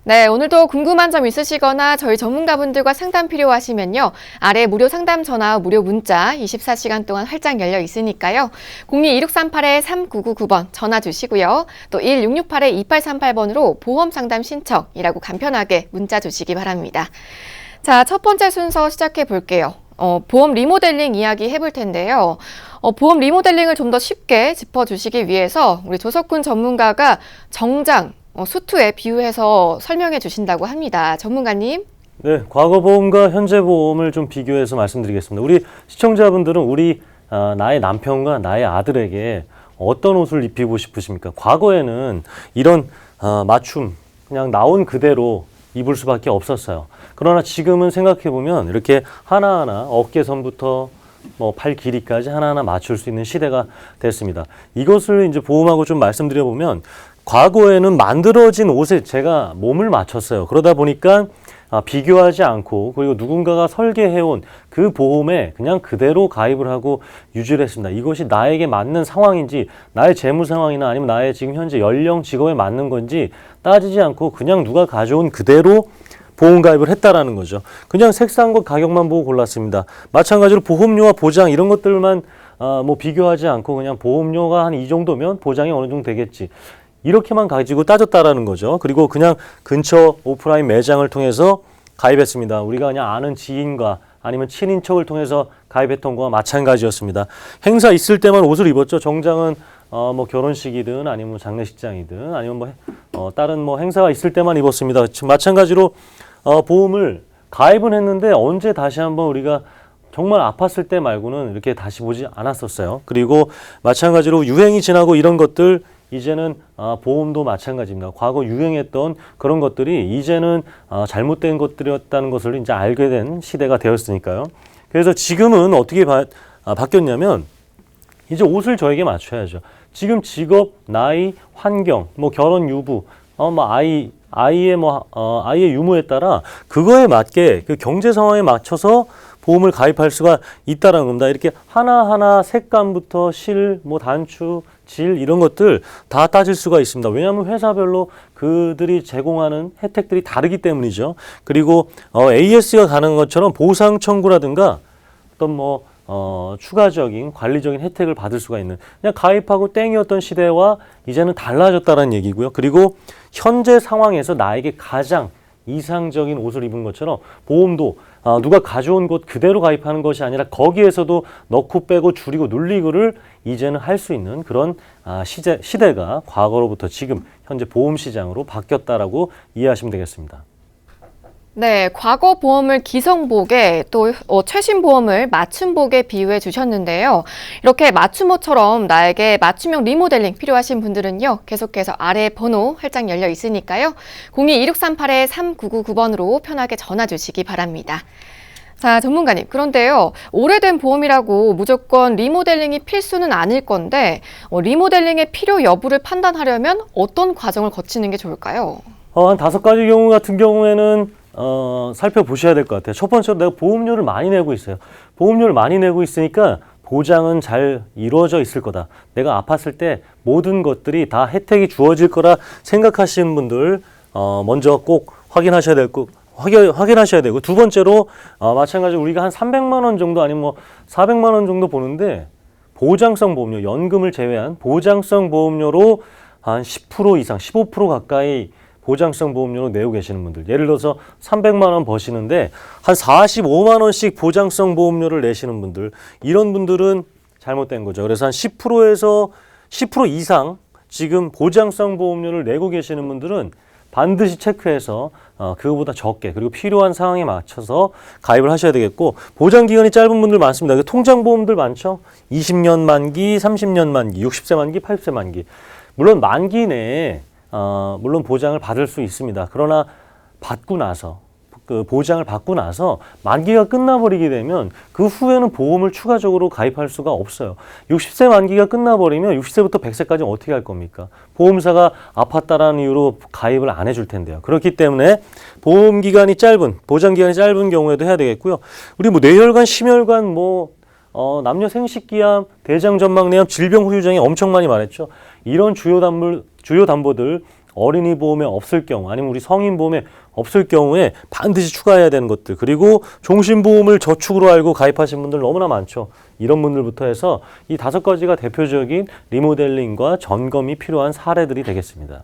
네, 오늘도 궁금한 점 있으시거나 저희 전문가분들과 상담 필요하시면요. 아래 무료 상담 전화, 무료 문자 24시간 동안 활짝 열려 있으니까요. 02-2638-3999번 전화 주시고요. 또 1668-2838번으로 보험 상담 신청이라고 간편하게 문자 주시기 바랍니다. 자, 첫 번째 순서 시작해 볼게요. 보험 리모델링 이야기 해볼 텐데요. 보험 리모델링을 좀 더 쉽게 짚어주시기 위해서 우리 조석훈 전문가가 정장, 수투에 비유해서 설명해 주신다고 합니다. 전문가님. 네, 과거 보험과 현재 보험을 좀 비교해서 말씀드리겠습니다. 우리 시청자분들은 나의 남편과 나의 아들에게 어떤 옷을 입히고 싶으십니까? 과거에는 이런 맞춤, 그냥 나온 그대로 입을 수밖에 없었어요. 그러나 지금은 생각해보면 이렇게 하나하나 어깨선부터 팔 길이까지 하나하나 맞출 수 있는 시대가 됐습니다. 이것을 이제 보험하고 좀 말씀드려보면 과거에는 만들어진 옷에 제가 몸을 맞췄어요. 그러다 보니까 비교하지 않고 그리고 누군가가 설계해온 그 보험에 그냥 그대로 가입을 하고 유지를 했습니다. 이것이 나에게 맞는 상황인지 나의 재무 상황이나 아니면 나의 지금 현재 연령 직업에 맞는 건지 따지지 않고 그냥 누가 가져온 그대로 보험 가입을 했다라는 거죠. 그냥 색상과 가격만 보고 골랐습니다. 마찬가지로 보험료와 보장 이런 것들만 비교하지 않고 그냥 보험료가 한 이 정도면 보장이 어느 정도 되겠지. 이렇게만 가지고 따졌다라는 거죠. 그리고 그냥 근처 오프라인 매장을 통해서 가입했습니다. 우리가 그냥 아는 지인과 아니면 친인척을 통해서 가입했던 거와 마찬가지였습니다. 행사 있을 때만 옷을 입었죠. 정장은 결혼식이든 아니면 장례식장이든 아니면 다른 행사가 있을 때만 입었습니다. 마찬가지로 보험을 가입은 했는데 언제 다시 한번 우리가 정말 아팠을 때 말고는 이렇게 다시 보지 않았었어요. 그리고 마찬가지로 유행이 지나고 이런 것들 이제는 보험도 마찬가지입니다. 과거 유행했던 그런 것들이 이제는 잘못된 것들이었다는 것을 이제 알게 된 시대가 되었으니까요. 그래서 지금은 어떻게 바뀌었냐면 이제 옷을 저에게 맞춰야죠. 지금 직업, 나이, 환경, 결혼 유부, 아이의 유무에 따라 그거에 맞게 그 경제 상황에 맞춰서 보험을 가입할 수가 있다는 겁니다. 이렇게 하나하나 색감부터 실, 단추, 질 이런 것들 다 따질 수가 있습니다. 왜냐하면 회사별로 그들이 제공하는 혜택들이 다르기 때문이죠. 그리고 AS가 가능한 것처럼 보상 청구라든가 어떤 추가적인 관리적인 혜택을 받을 수가 있는 그냥 가입하고 땡이었던 시대와 이제는 달라졌다는 얘기고요. 그리고 현재 상황에서 나에게 가장 이상적인 옷을 입은 것처럼 보험도 누가 가져온 곳 그대로 가입하는 것이 아니라 거기에서도 넣고 빼고 줄이고 눌리고를 이제는 할 수 있는 그런 시대가 과거로부터 지금 현재 보험 시장으로 바뀌었다라고 이해하시면 되겠습니다. 네, 과거 보험을 기성복에 또 최신 보험을 맞춤복에 비유해 주셨는데요. 이렇게 맞춤옷처럼 나에게 맞춤형 리모델링 필요하신 분들은요. 계속해서 아래 번호 활짝 열려 있으니까요. 02-2638-3999번으로 편하게 전화 주시기 바랍니다. 자, 전문가님. 그런데요. 오래된 보험이라고 무조건 리모델링이 필수는 아닐 건데 리모델링의 필요 여부를 판단하려면 어떤 과정을 거치는 게 좋을까요? 한 5가지 경우 같은 경우에는 살펴보셔야 될 것 같아요. 첫 번째로 내가 보험료를 많이 내고 있어요. 보험료를 많이 내고 있으니까 보장은 잘 이루어져 있을 거다. 내가 아팠을 때 모든 것들이 다 혜택이 주어질 거라 생각하시는 분들 먼저 꼭 확인하셔야 되고 두 번째로 마찬가지로 우리가 한 300만 원 정도 아니면 400만 원 정도 보는데 보장성 보험료, 연금을 제외한 보장성 보험료로 한 10% 이상, 15% 가까이 보장성 보험료로 내고 계시는 분들, 예를 들어서 300만 원 버시는데 한 45만 원씩 보장성 보험료를 내시는 분들, 이런 분들은 잘못된 거죠. 그래서 한 10%에서 10% 이상 지금 보장성 보험료를 내고 계시는 분들은 반드시 체크해서 그거보다 적게 그리고 필요한 상황에 맞춰서 가입을 하셔야 되겠고, 보장 기간이 짧은 분들 많습니다. 통장 보험들 많죠. 20년 만기, 30년 만기, 60세 만기, 80세 만기. 물론 만기 내에 물론 보장을 받을 수 있습니다. 그러나 보장을 받고 나서 만기가 끝나버리게 되면 그 후에는 보험을 추가적으로 가입할 수가 없어요. 60세 만기가 끝나버리면 60세부터 100세까지 어떻게 할 겁니까? 보험사가 아팠다라는 이유로 가입을 안 해줄 텐데요. 그렇기 때문에 보장 기간이 짧은 경우에도 해야 되겠고요. 우리 뇌혈관, 심혈관, 남녀 생식기암, 대장전망내암, 질병 후유장애 엄청 많이 말했죠. 이런 주요 담보들 어린이 보험에 없을 경우 아니면 우리 성인 보험에 없을 경우에 반드시 추가해야 되는 것들, 그리고 종신보험을 저축으로 알고 가입하신 분들 너무나 많죠. 이런 분들부터 해서 이 5가지가 대표적인 리모델링과 점검이 필요한 사례들이 되겠습니다.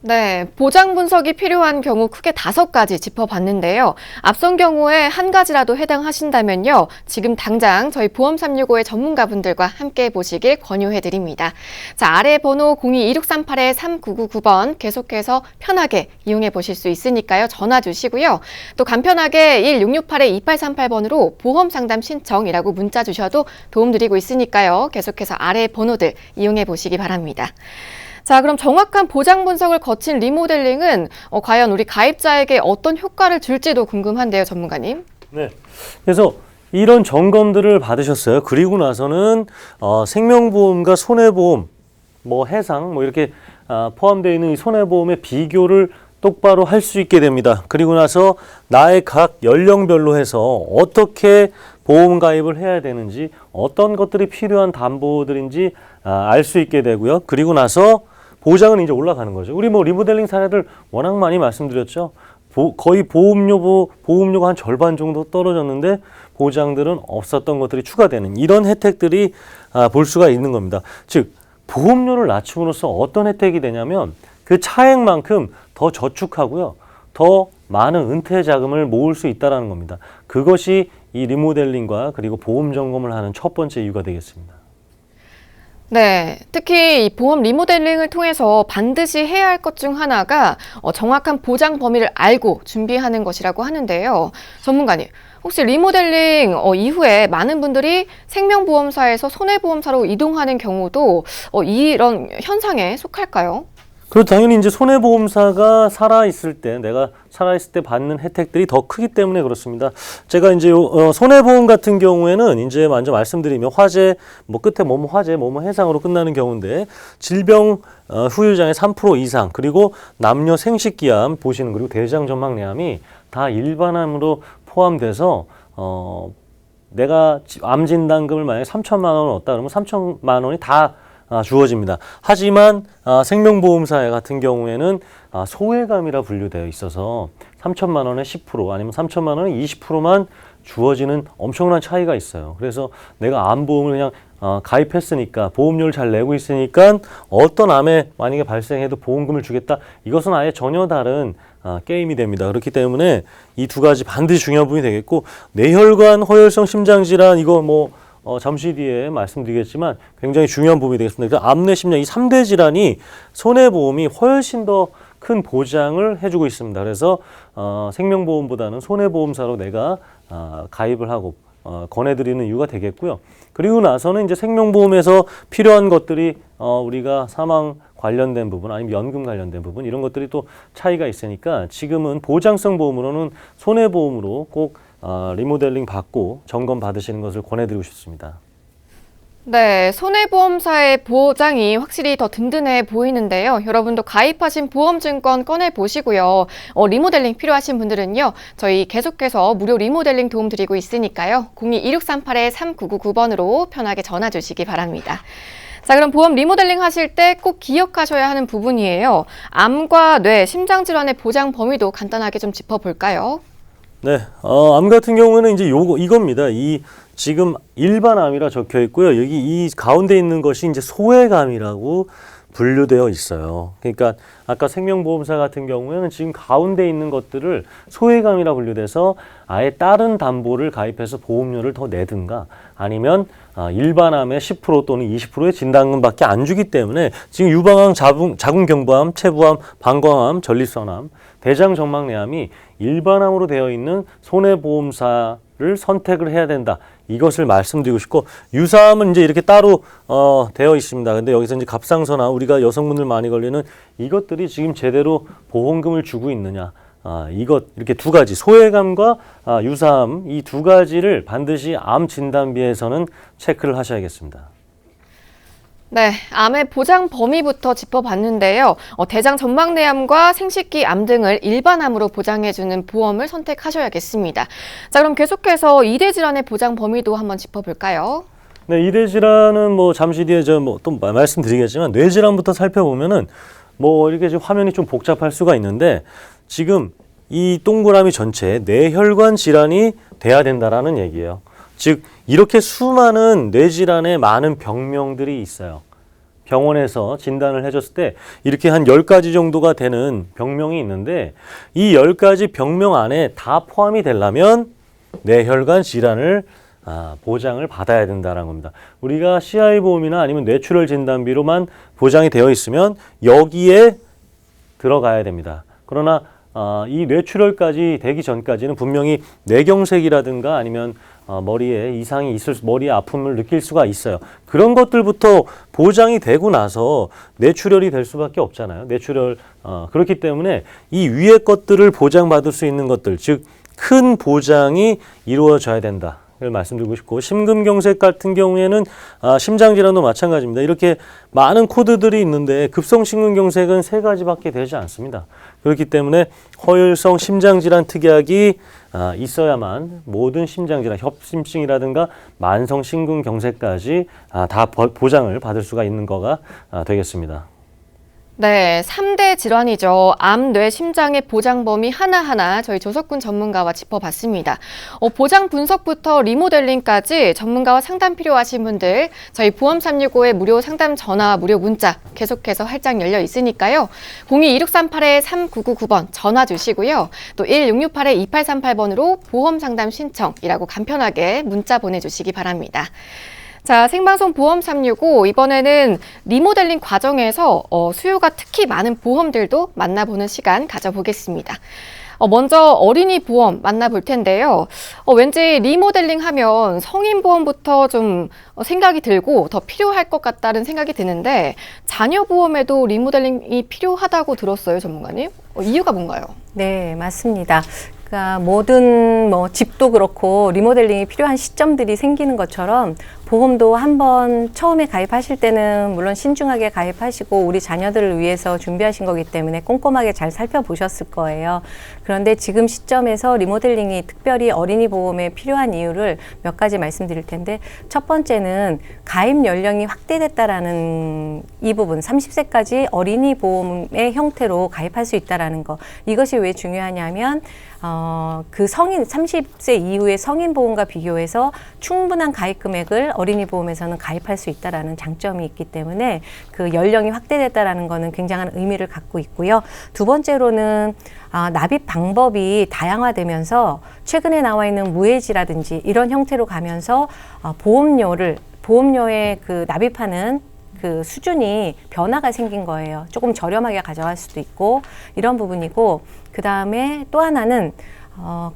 네, 보장 분석이 필요한 경우 크게 5가지 짚어봤는데요. 앞선 경우에 한 가지라도 해당하신다면요. 지금 당장 저희 보험 365의 전문가분들과 함께 보시길 권유해드립니다. 자, 아래 번호 02-2638-3999번 계속해서 편하게 이용해 보실 수 있으니까요. 전화 주시고요. 또 간편하게 1668-2838번으로 보험 상담 신청이라고 문자 주셔도 도움드리고 있으니까요. 계속해서 아래 번호들 이용해 보시기 바랍니다. 자, 그럼 정확한 보장 분석을 거친 리모델링은 과연 우리 가입자에게 어떤 효과를 줄지도 궁금한데요, 전문가님. 네. 그래서 이런 점검들을 받으셨어요. 그리고 나서는 생명보험과 손해보험, 뭐 해상, 뭐 이렇게 포함되어 있는 이 손해보험의 비교를 똑바로 할 수 있게 됩니다. 그리고 나서 나의 각 연령별로 해서 어떻게 보험 가입을 해야 되는지, 어떤 것들이 필요한 담보들인지 알 수 있게 되고요. 그리고 나서 보장은 이제 올라가는 거죠. 우리 뭐 리모델링 사례들 워낙 많이 말씀드렸죠. 거의 보험료가 한 절반 정도 떨어졌는데 보장들은 없었던 것들이 추가되는 이런 혜택들이 볼 수가 있는 겁니다. 즉 보험료를 낮춤으로써 어떤 혜택이 되냐면 그 차액만큼 더 저축하고요. 더 많은 은퇴 자금을 모을 수 있다는 겁니다. 그것이 이 리모델링과 그리고 보험 점검을 하는 첫 번째 이유가 되겠습니다. 네, 특히 이 보험 리모델링을 통해서 반드시 해야 할 것 중 하나가 정확한 보장 범위를 알고 준비하는 것이라고 하는데요. 전문가님, 혹시 리모델링 이후에 많은 분들이 생명보험사에서 손해보험사로 이동하는 경우도 이런 현상에 속할까요? 그리고 당연히 이제 손해보험사가 살아있을 때, 내가 살아있을 때 받는 혜택들이 더 크기 때문에 그렇습니다. 제가 이제 손해보험 같은 경우에는 이제 먼저 말씀드리면 화재, 뭐 끝에 뭐뭐 화재, 뭐뭐 해상으로 끝나는 경우인데 질병 후유장의 3% 이상, 그리고 남녀 생식기암 보시는, 그리고 대장전막내암이 다 일반암으로 포함돼서 내가 암 진단금을 만약에 3천만 원을 얻다 그러면 3천만 원이 다 주어집니다. 하지만 생명보험사 같은 경우에는 소외감이라 분류되어 있어서 3천만 원에 10% 아니면 3천만 원에 20%만 주어지는 엄청난 차이가 있어요. 그래서 내가 암보험을 그냥 가입했으니까, 보험료를 잘 내고 있으니까 어떤 암에 만약에 발생해도 보험금을 주겠다. 이것은 아예 전혀 다른 게임이 됩니다. 그렇기 때문에 이 2가지 반드시 중요한 부분이 되겠고, 뇌혈관 허혈성 심장질환, 이거 뭐 잠시 뒤에 말씀드리겠지만 굉장히 중요한 부분이 되겠습니다. 그래서 암, 뇌, 심장 이 3대 질환이 손해보험이 훨씬 더 큰 보장을 해주고 있습니다. 그래서 생명보험보다는 손해보험사로 내가 가입을 하고 권해드리는 이유가 되겠고요. 그리고 나서는 이제 생명보험에서 필요한 것들이 우리가 사망 관련된 부분 아니면 연금 관련된 부분, 이런 것들이 또 차이가 있으니까 지금은 보장성 보험으로는 손해보험으로 꼭 리모델링 받고 점검 받으시는 것을 권해드리고 싶습니다. 네, 손해보험사의 보장이 확실히 더 든든해 보이는데요. 여러분도 가입하신 보험증권 꺼내보시고요. 리모델링 필요하신 분들은요. 저희 계속해서 무료 리모델링 도움 드리고 있으니까요. 02-2638-3999번으로 편하게 전화 주시기 바랍니다. 자, 그럼 보험 리모델링 하실 때 꼭 기억하셔야 하는 부분이에요. 암과 뇌, 심장질환의 보장 범위도 간단하게 좀 짚어볼까요? 네, 암 같은 경우에는 이제 이겁니다. 이 지금 일반암이라 적혀 있고요. 여기 이 가운데 있는 것이 이제 소외감이라고 분류되어 있어요. 그러니까 아까 생명보험사 같은 경우에는 지금 가운데 있는 것들을 소외감이라 분류돼서 아예 다른 담보를 가입해서 보험료를 더 내든가 아니면 일반암의 10% 또는 20%의 진단금밖에 안 주기 때문에 지금 유방암, 자궁경부암, 체부암, 방광암, 전립선암, 대장정막내암이 일반암으로 되어 있는 손해보험사를 선택을 해야 된다. 이것을 말씀드리고 싶고, 유사암은 이제 이렇게 따로 되어 있습니다. 근데 여기서 이제 갑상선암, 우리가 여성분들 많이 걸리는 이것들이 지금 제대로 보험금을 주고 있느냐. 이렇게 2가지, 소외감과 유사암, 이 2가지를 반드시 암 진단비에서는 체크를 하셔야겠습니다. 네, 암의 보장 범위부터 짚어봤는데요. 대장 전막내암과 생식기 암 등을 일반암으로 보장해주는 보험을 선택하셔야겠습니다. 자, 그럼 계속해서 2대 질환의 보장 범위도 한번 짚어볼까요? 네, 2대 질환은 뭐 잠시 뒤에 또 말씀드리겠지만 뇌질환부터 살펴보면은 뭐 이렇게 지금 화면이 좀 복잡할 수가 있는데 지금 이 동그라미 전체에 뇌혈관 질환이 돼야 된다라는 얘기예요. 즉 이렇게 수많은 뇌질환의 많은 병명들이 있어요. 병원에서 진단을 해줬을 때 이렇게 한 10가지 정도가 되는 병명이 있는데 이 10가지 병명 안에 다 포함이 되려면 뇌혈관 질환을 보장을 받아야 된다는 겁니다. 우리가 CI보험이나 아니면 뇌출혈 진단비로만 보장이 되어 있으면 여기에 들어가야 됩니다. 그러나 이 뇌출혈까지 되기 전까지는 분명히 뇌경색이라든가 아니면 머리에 이상이 머리에 아픔을 느낄 수가 있어요. 그런 것들부터 보장이 되고 나서 뇌출혈이 될 수밖에 없잖아요. 뇌출혈 그렇기 때문에 이 위의 것들을 보장받을 수 있는 것들, 즉 큰 보장이 이루어져야 된다. 를 말씀드리고 싶고, 심근경색 같은 경우에는 심장질환도 마찬가지입니다. 이렇게 많은 코드들이 있는데 급성심근경색은 3가지밖에 되지 않습니다. 그렇기 때문에 허혈성 심장질환 특약이 있어야만 모든 심장질환, 협심증이라든가 만성심근경색까지 다 보장을 받을 수가 있는 거가 되겠습니다. 네, 3대 질환이죠. 암, 뇌, 심장의 보장 범위 하나하나 저희 조석군 전문가와 짚어봤습니다. 보장 분석부터 리모델링까지 전문가와 상담 필요하신 분들 저희 보험 365의 무료 상담 전화와 무료 문자 계속해서 활짝 열려 있으니까요. 02-2638-3999번 전화 주시고요. 또 1668-2838번으로 보험 상담 신청이라고 간편하게 문자 보내주시기 바랍니다. 자, 생방송 보험 365 이번에는 리모델링 과정에서 수요가 특히 많은 보험들도 만나보는 시간 가져보겠습니다. 먼저 어린이 보험 만나볼 텐데요. 왠지 리모델링 하면 성인 보험부터 좀 생각이 들고 더 필요할 것 같다는 생각이 드는데 자녀 보험에도 리모델링이 필요하다고 들었어요, 전문가님? 이유가 뭔가요? 네, 맞습니다. 그러니까 모든 집도 그렇고 리모델링이 필요한 시점들이 생기는 것처럼 보험도 한번 처음에 가입하실 때는 물론 신중하게 가입하시고 우리 자녀들을 위해서 준비하신 거기 때문에 꼼꼼하게 잘 살펴보셨을 거예요. 그런데 지금 시점에서 리모델링이 특별히 어린이 보험에 필요한 이유를 몇 가지 말씀드릴 텐데, 첫 번째는 가입 연령이 확대됐다라는 이 부분, 30세까지 어린이 보험의 형태로 가입할 수 있다라는 거. 이것이 왜 중요하냐면 그 성인 30세 이후의 성인 보험과 비교해서 충분한 가입 금액을 어린이 보험에서는 가입할 수 있다라는 장점이 있기 때문에 그 연령이 확대됐다라는 거는 굉장한 의미를 갖고 있고요. 두 번째로는 납입 방법이 다양화되면서 최근에 나와 있는 무해지라든지 이런 형태로 가면서 보험료에 그 납입하는 그 수준이 변화가 생긴 거예요. 조금 저렴하게 가져갈 수도 있고 이런 부분이고, 그 다음에 또 하나는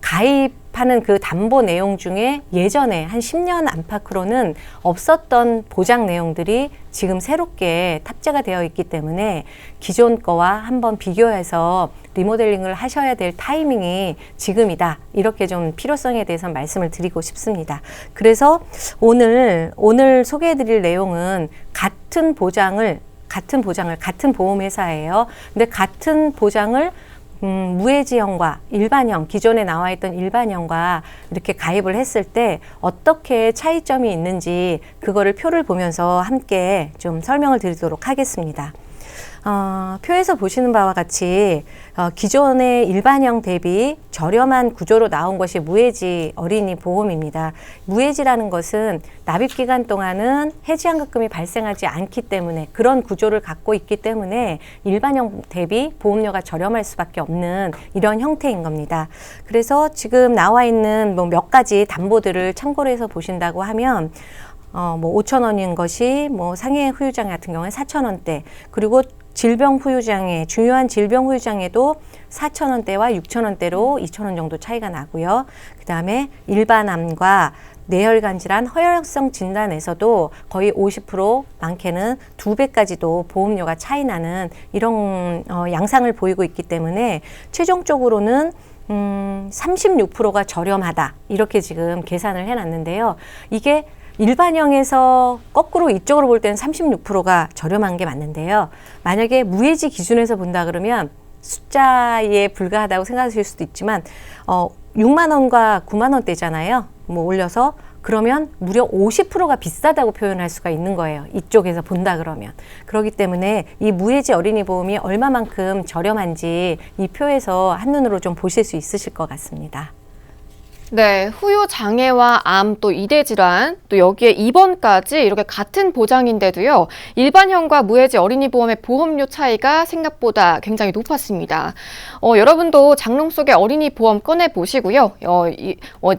가입하는 그 담보 내용 중에 예전에 한 10년 안팎으로는 없었던 보장 내용들이 지금 새롭게 탑재가 되어 있기 때문에 기존 거와 한번 비교해서 리모델링을 하셔야 될 타이밍이 지금이다. 이렇게 좀 필요성에 대해서 말씀을 드리고 싶습니다. 그래서 오늘 소개해 드릴 내용은 같은 보험회사예요. 근데 같은 보장을 무해지형과 일반형, 기존에 나와 있던 일반형과 이렇게 가입을 했을 때 어떻게 차이점이 있는지 그거를 표를 보면서 함께 좀 설명을 드리도록 하겠습니다. 표에서 보시는 바와 같이 기존의 일반형 대비 저렴한 구조로 나온 것이 무해지 어린이 보험입니다. 무해지라는 것은 납입 기간 동안은 해지환급금이 발생하지 않기 때문에, 그런 구조를 갖고 있기 때문에 일반형 대비 보험료가 저렴할 수밖에 없는 이런 형태인 겁니다. 그래서 지금 나와 있는 몇 가지 담보들을 참고로 해서 보신다고 하면 5,000원인 것이 상해 후유장애 같은 경우에 4,000원대, 그리고 질병 후유장애, 중요한 질병 후유장애도 4,000원대와 6,000원대로 2,000원 정도 차이가 나고요. 그 다음에 일반암과 뇌혈관 질환, 허혈성 진단에서도 거의 50%, 많게는 2배까지도 보험료가 차이 나는 이런 양상을 보이고 있기 때문에 최종적으로는 36%가 저렴하다. 이렇게 지금 계산을 해놨는데요. 이게 일반형에서 거꾸로 이쪽으로 볼 때는 36%가 저렴한 게 맞는데요. 만약에 무해지 기준에서 본다 그러면 숫자에 불과하다고 생각하실 수도 있지만 6만 원과 9만 원대잖아요. 올려서 그러면 무려 50%가 비싸다고 표현할 수가 있는 거예요. 이쪽에서 본다 그러면. 그렇기 때문에 이 무해지 어린이 보험이 얼마만큼 저렴한지 이 표에서 한눈으로 좀 보실 수 있으실 것 같습니다. 네, 후유 장애와 암, 또 이대 질환, 또 여기에 입원까지 이렇게 같은 보장인데도요, 일반형과 무해지 어린이 보험의 보험료 차이가 생각보다 굉장히 높았습니다. 여러분도 장롱 속의 어린이 보험 꺼내 보시고요.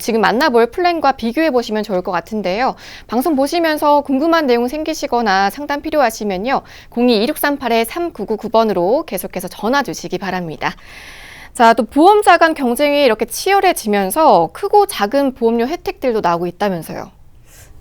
지금 만나볼 플랜과 비교해 보시면 좋을 것 같은데요. 방송 보시면서 궁금한 내용 생기시거나 상담 필요하시면요, 02-2638-3999번으로 계속해서 전화 주시기 바랍니다. 자, 또 보험사 간 경쟁이 이렇게 치열해지면서 크고 작은 보험료 혜택들도 나오고 있다면서요.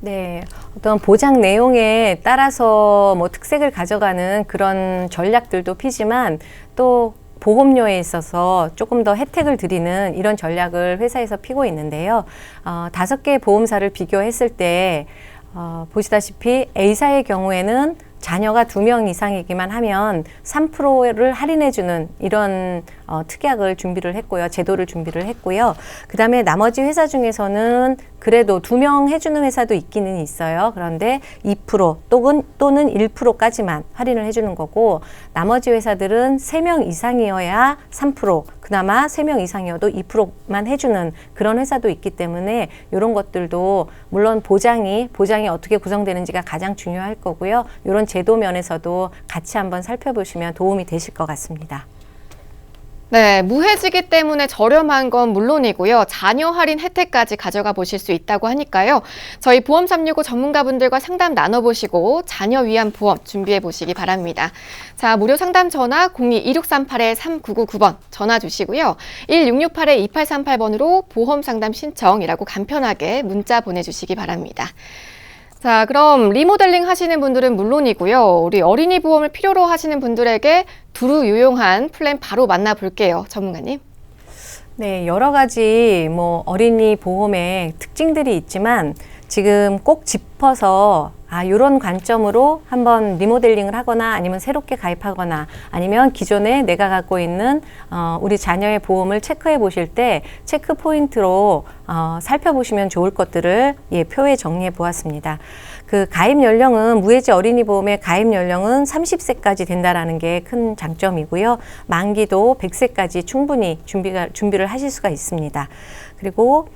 네, 어떤 보장 내용에 따라서 뭐 특색을 가져가는 그런 전략들도 피지만 또 보험료에 있어서 조금 더 혜택을 드리는 이런 전략을 회사에서 피고 있는데요. 5개의 보험사를 비교했을 때 보시다시피 A사의 경우에는 자녀가 2명 이상이기만 하면 3%를 할인해주는 이런 특약을 준비를 했고요. 제도를 준비를 했고요. 그 다음에 나머지 회사 중에서는 그래도 2명 해주는 회사도 있기는 있어요. 그런데 2% 또는 1%까지만 할인을 해주는 거고, 나머지 회사들은 3명 이상이어야 3%, 그나마 3명 이상이어도 2%만 해주는 그런 회사도 있기 때문에 이런 것들도 물론 보장이 어떻게 구성되는지가 가장 중요할 거고요. 이런 제도 면에서도 같이 한번 살펴보시면 도움이 되실 것 같습니다. 네, 무해지기 때문에 저렴한 건 물론이고요. 자녀 할인 혜택까지 가져가 보실 수 있다고 하니까요. 저희 보험 365 전문가분들과 상담 나눠보시고 자녀 위한 보험 준비해 보시기 바랍니다. 자, 무료 상담 전화 02-2638-3999번 전화 주시고요. 1668-2838번으로 보험 상담 신청이라고 간편하게 문자 보내주시기 바랍니다. 자, 그럼 리모델링 하시는 분들은 물론이고요. 우리 어린이 보험을 필요로 하시는 분들에게 두루 유용한 플랜 바로 만나볼게요. 전문가님. 네, 여러 가지 어린이 보험의 특징들이 있지만 지금 꼭 짚어서 이런 관점으로 한번 리모델링을 하거나 아니면 새롭게 가입하거나 아니면 기존에 내가 갖고 있는 우리 자녀의 보험을 체크해 보실 때 체크 포인트로 살펴보시면 좋을 것들을 표에 정리해 보았습니다. 그 가입 연령은 무해지 어린이 보험의 가입 연령은 30세까지 된다라는 게 큰 장점이고요. 만기도 100세까지 충분히 준비를 하실 수가 있습니다. 그리고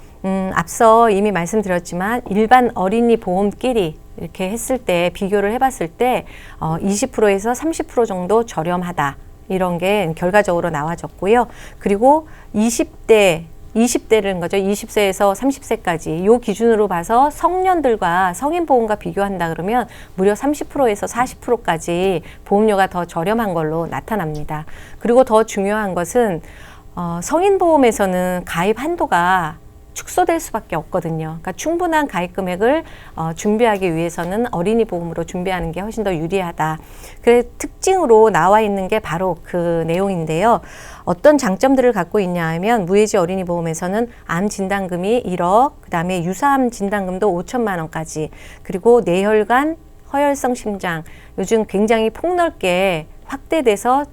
앞서 이미 말씀드렸지만 일반 어린이 보험끼리 이렇게 했을 때 비교를 해봤을 때 20%에서 30% 정도 저렴하다. 이런 게 결과적으로 나와졌고요. 그리고 20대라는 거죠. 20세에서 30세까지 요 기준으로 봐서 성년들과 성인 보험과 비교한다 그러면 무려 30%에서 40%까지 보험료가 더 저렴한 걸로 나타납니다. 그리고 더 중요한 것은 성인 보험에서는 가입 한도가 축소될 수밖에 없거든요. 그러니까 충분한 가입 금액을 준비하기 위해서는 어린이 보험으로 준비하는 게 훨씬 더 유리하다. 그래서 특징으로 나와 있는 게 바로 그 내용인데요. 어떤 장점들을 갖고 있냐 하면 무해지 어린이 보험에서는 암 진단금이 1억, 그 다음에 유사암 진단금도 5천만 원까지, 그리고 뇌혈관, 허혈성 심장, 요즘 굉장히 폭넓게 확대돼서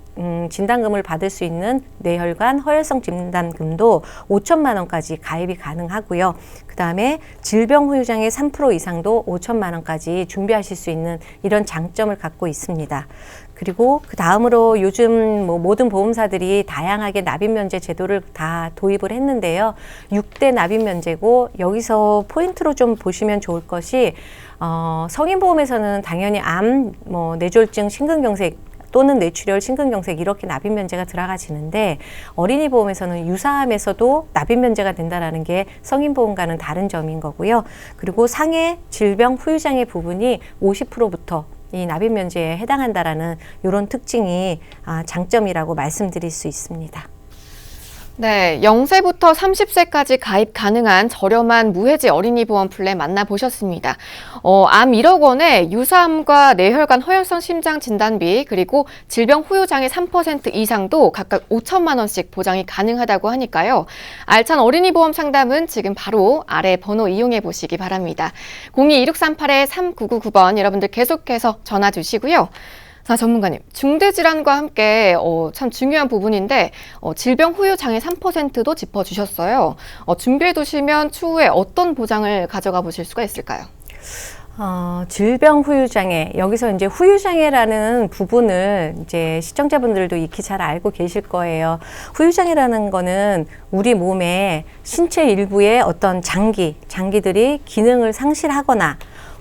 진단금을 받을 수 있는 뇌혈관 허혈성 진단금도 5천만 원까지 가입이 가능하고요. 그 다음에 질병 후유장애 3% 이상도 5천만 원까지 준비하실 수 있는 이런 장점을 갖고 있습니다. 그리고 그 다음으로 요즘 모든 보험사들이 다양하게 납입면제 제도를 다 도입을 했는데요. 6대 납입면제고, 여기서 포인트로 좀 보시면 좋을 것이 성인보험에서는 당연히 암, 뇌졸중, 심근경색 또는 뇌출혈, 심근경색 이렇게 납입면제가 들어가지는데, 어린이 보험에서는 유사암에서도 납입면제가 된다는 게 성인보험과는 다른 점인 거고요. 그리고 상해, 질병, 후유장애 부분이 50%부터 이 납입면제에 해당한다라는 이런 특징이 장점이라고 말씀드릴 수 있습니다. 네, 0세부터 30세까지 가입 가능한 저렴한 무해지 어린이 보험 플랜 만나보셨습니다. 암 1억 원에 유사암과 뇌혈관 허혈성 심장 진단비, 그리고 질병 후유장애 3% 이상도 각각 5천만 원씩 보장이 가능하다고 하니까요. 알찬 어린이 보험 상담은 지금 바로 아래 번호 이용해 보시기 바랍니다. 02-2638-3999번 여러분들 계속해서 전화 주시고요. 자, 전문가님, 중대질환과 함께 참 중요한 부분인데 질병 후유 장애 3%도 짚어주셨어요. 준비해 두시면 추후에 어떤 보장을 가져가 보실 수가 있을까요? 질병 후유장애, 여기서 이제 후유장애라는 부분을 이제 시청자분들도 익히 잘 알고 계실 거예요. 후유장애라는 거는 우리 몸의 신체 일부의 어떤 장기들이 기능을 상실하거나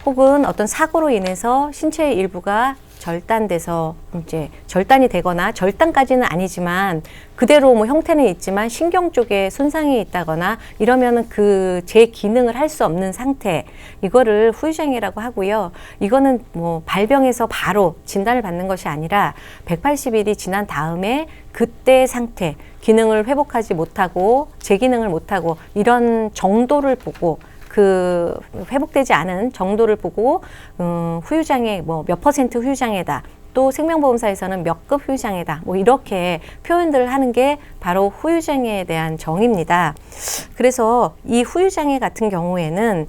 혹은 어떤 사고로 인해서 신체의 일부가 절단돼서 이제 절단이 되거나 절단까지는 아니지만 그대로 뭐 형태는 있지만 신경 쪽에 손상이 있다거나 이러면은 그 제 기능을 할 수 없는 상태, 이거를 후유장애라고 하고요. 이거는 뭐 발병해서 바로 진단을 받는 것이 아니라 180일이 지난 다음에 그때 상태, 기능을 회복하지 못하고 재기능을 못하고 이런 정도를 보고 그 회복되지 않은 정도를 보고 후유장애 뭐 몇 퍼센트 후유장애다, 또 생명보험사에서는 몇 급 후유장애다, 뭐 이렇게 표현들을 하는 게 바로 후유장애에 대한 정의입니다. 그래서 이 후유장애 같은 경우에는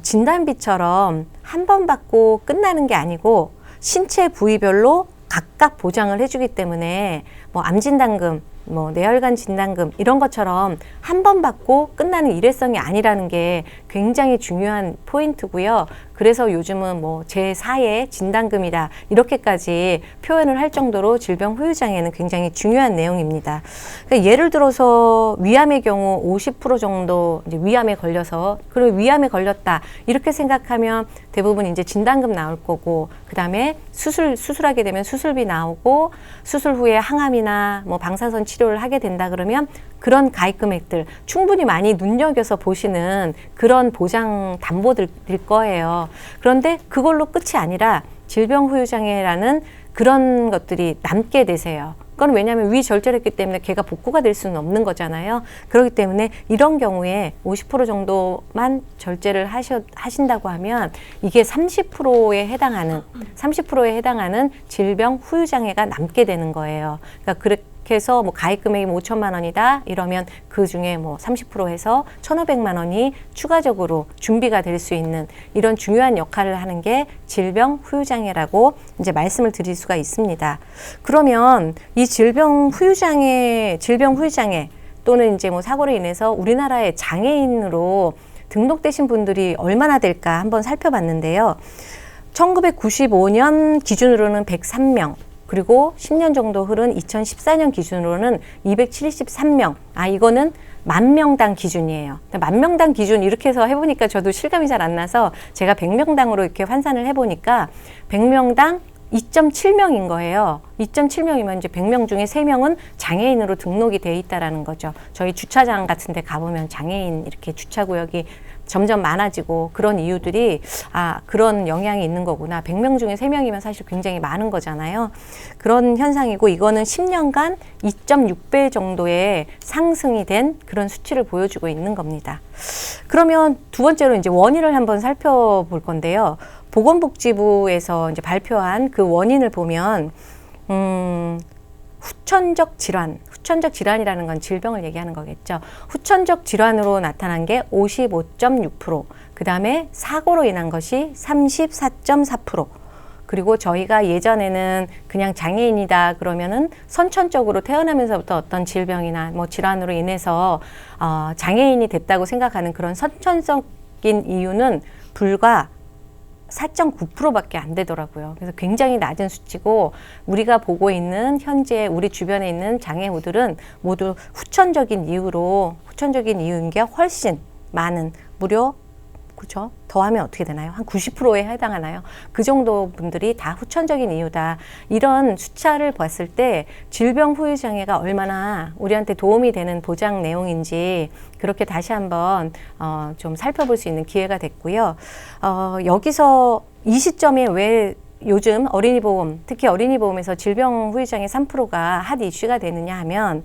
진단비처럼 한 번 받고 끝나는 게 아니고 신체 부위별로 각각 보장을 해주기 때문에 뭐 암진단금, 뭐 뇌혈관 진단금 이런 것처럼 한 번 받고 끝나는 일회성이 아니라는 게 굉장히 중요한 포인트고요. 그래서 요즘은 뭐 제4의 진단금이다 이렇게까지 표현을 할 정도로 질병 후유장애는 굉장히 중요한 내용입니다. 그러니까 예를 들어서 위암의 경우 50% 정도 이제 위암에 걸려서, 그리고 위암에 걸렸다 이렇게 생각하면 대부분 이제 진단금 나올 거고, 그 다음에 수술하게 되면 수술비 나오고, 수술 후에 항암이나 뭐 방사선 치료를 하게 된다 그러면 그런 가입 금액들 충분히 많이 눈여겨서 보시는 그런 보장 담보들일 거예요. 그런데 그걸로 끝이 아니라 질병 후유장애라는 그런 것들이 남게 되세요. 그건 왜냐하면 위절절했기 때문에 걔가 복구가 될 수는 없는 거잖아요. 그렇기 때문에 이런 경우에 50% 정도만 절제를 하신다고 하면 이게 30%에 해당하는 질병 후유장애가 남게 되는 거예요. 그러니까 그렇게 해서 뭐 가입 금액이 5천만 원이다 이러면 그 중에 뭐 30% 해서 1,500만 원이 추가적으로 준비가 될 수 있는 이런 중요한 역할을 하는 게 질병 후유장애라고 이제 말씀을 드릴 수가 있습니다. 그러면 이 질병 후유장애 또는 이제 뭐 사고로 인해서 우리나라의 장애인으로 등록되신 분들이 얼마나 될까 한번 살펴봤는데요. 1995년 기준으로는 103명, 그리고 10년 정도 흐른 2014년 기준으로는 273명. 이거는 10,000명당 기준이에요. 10,000명당 기준 이렇게 해서 해보니까 저도 실감이 잘 안 나서 제가 100명당으로 이렇게 환산을 해보니까 100명당 2.7명인 거예요. 2.7명이면 이제 100명 중에 3명은 장애인으로 등록이 돼 있다라는 거죠. 저희 주차장 같은 데 가보면 장애인 이렇게 주차구역이 점점 많아지고 그런 이유들이 그런 영향이 있는 거구나. 100명 중에 3명이면 사실 굉장히 많은 거잖아요. 그런 현상이고, 이거는 10년간 2.6배 정도의 상승이 된 그런 수치를 보여주고 있는 겁니다. 그러면 두 번째로 이제 원인을 한번 살펴볼 건데요. 보건복지부에서 이제 발표한 그 원인을 보면 후천적 질환이라는 건 질병을 얘기하는 거겠죠. 후천적 질환으로 나타난 게 55.6%, 그 다음에 사고로 인한 것이 34.4%, 그리고 저희가 예전에는 그냥 장애인이다 그러면은 선천적으로 태어나면서부터 어떤 질병이나 뭐 질환으로 인해서 장애인이 됐다고 생각하는 그런 선천적인 이유는 불과 4.9%밖에 안 되더라고요. 그래서 굉장히 낮은 수치고, 우리가 보고 있는 현재 우리 주변에 있는 장애우들은 모두 후천적인 이유인 게 훨씬 많은, 무려 그렇죠? 더하면 어떻게 되나요? 한 90%에 해당하나요? 그 정도 분들이 다 후천적인 이유다. 이런 숫자를 봤을 때 질병 후유장애가 얼마나 우리한테 도움이 되는 보장 내용인지 그렇게 다시 한번 좀 살펴볼 수 있는 기회가 됐고요. 여기서 이 시점에 왜 요즘 어린이보험, 특히 어린이보험에서 질병 후유장애 3%가 핫 이슈가 되느냐 하면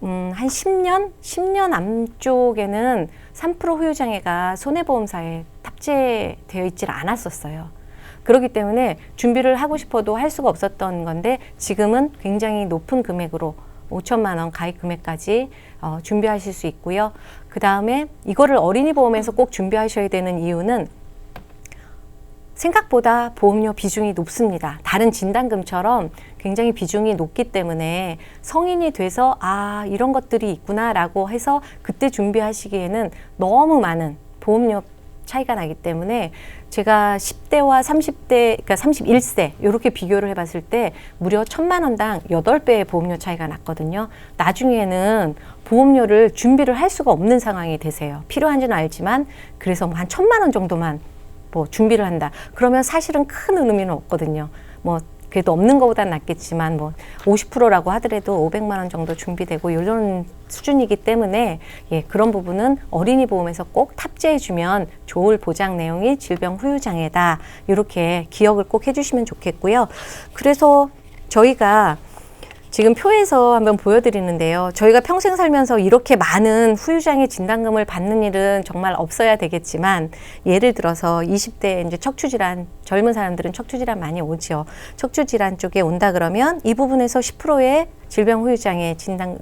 한 10년 안쪽에는 3% 후유장애가 손해보험사에 탑재되어 있질 않았었어요. 그렇기 때문에 준비를 하고 싶어도 할 수가 없었던 건데, 지금은 굉장히 높은 금액으로 5천만 원 가입 금액까지 준비하실 수 있고요. 그 다음에 이거를 어린이보험에서 꼭 준비하셔야 되는 이유는 생각보다 보험료 비중이 높습니다. 다른 진단금처럼 굉장히 비중이 높기 때문에 성인이 돼서 아, 이런 것들이 있구나라고 해서 그때 준비하시기에는 너무 많은 보험료 차이가 나기 때문에 제가 10대와 30대, 그러니까 31세 이렇게 비교를 해봤을 때 무려 1,000만 원당 8배의 보험료 차이가 났거든요. 나중에는 보험료를 준비를 할 수가 없는 상황이 되세요. 필요한지는 알지만 그래서 뭐 한 1,000만 원 정도만 뭐 준비를 한다. 그러면 사실은 큰 의미는 없거든요. 뭐 그래도 없는 것보다는 낫겠지만 뭐 50%라고 하더라도 500만 원 정도 준비되고 이런 수준이기 때문에 예, 그런 부분은 어린이 보험에서 꼭 탑재해주면 좋을 보장 내용이 질병 후유 장애다. 이렇게 기억을 꼭 해주시면 좋겠고요. 그래서 저희가 지금 표에서 한번 보여드리는데요. 저희가 평생 살면서 이렇게 많은 후유장애 진단금을 받는 일은 정말 없어야 되겠지만 예를 들어서 20대 이제 척추질환, 젊은 사람들은 척추질환 많이 오죠. 척추질환 쪽에 온다 그러면 이 부분에서 10%의 질병 후유장애 진단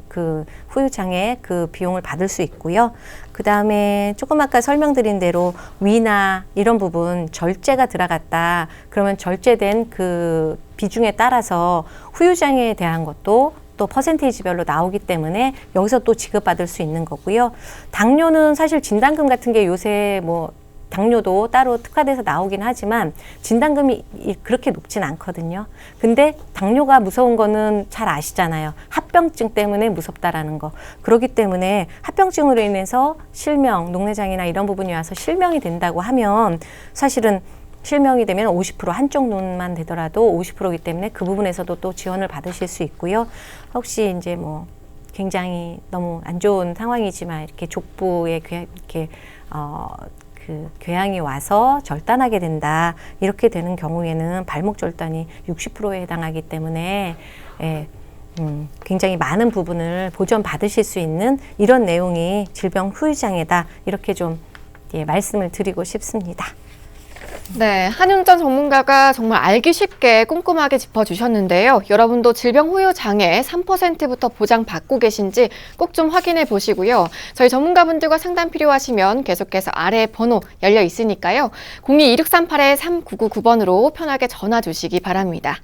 후유장애 비용을 받을 수 있고요. 그 다음에 조금 아까 설명드린 대로 위나 이런 부분 절제가 들어갔다. 그러면 절제된 그 비중에 따라서 후유장애에 대한 것도 또 퍼센테이지별로 나오기 때문에 여기서 또 지급받을 수 있는 거고요. 당뇨는 사실 진단금 같은 게 요새 뭐 당뇨도 따로 특화돼서 나오긴 하지만 진단금이 그렇게 높진 않거든요. 근데 당뇨가 무서운 거는 잘 아시잖아요. 합병증 때문에 무섭다라는 거. 그렇기 때문에 합병증으로 인해서 실명, 녹내장이나 이런 부분이 와서 실명이 된다고 하면 사실은 실명이 되면 50% 한쪽 눈만 되더라도 50%이기 때문에 그 부분에서도 또 지원을 받으실 수 있고요. 혹시 이제 뭐 굉장히 너무 안 좋은 상황이지만 이렇게 족부에 이렇게 궤양이 와서 절단하게 된다. 이렇게 되는 경우에는 발목 절단이 60%에 해당하기 때문에 굉장히 많은 부분을 보전 받으실 수 있는 이런 내용이 질병 후유장애다. 이렇게 좀 말씀을 드리고 싶습니다. 네, 한윤전 전문가가 정말 알기 쉽게 꼼꼼하게 짚어주셨는데요. 여러분도 질병 후유 장애 3%부터 보장받고 계신지 꼭 좀 확인해 보시고요. 저희 전문가분들과 상담 필요하시면 계속해서 아래 번호 열려 있으니까요. 02-2638-3999번으로 편하게 전화 주시기 바랍니다.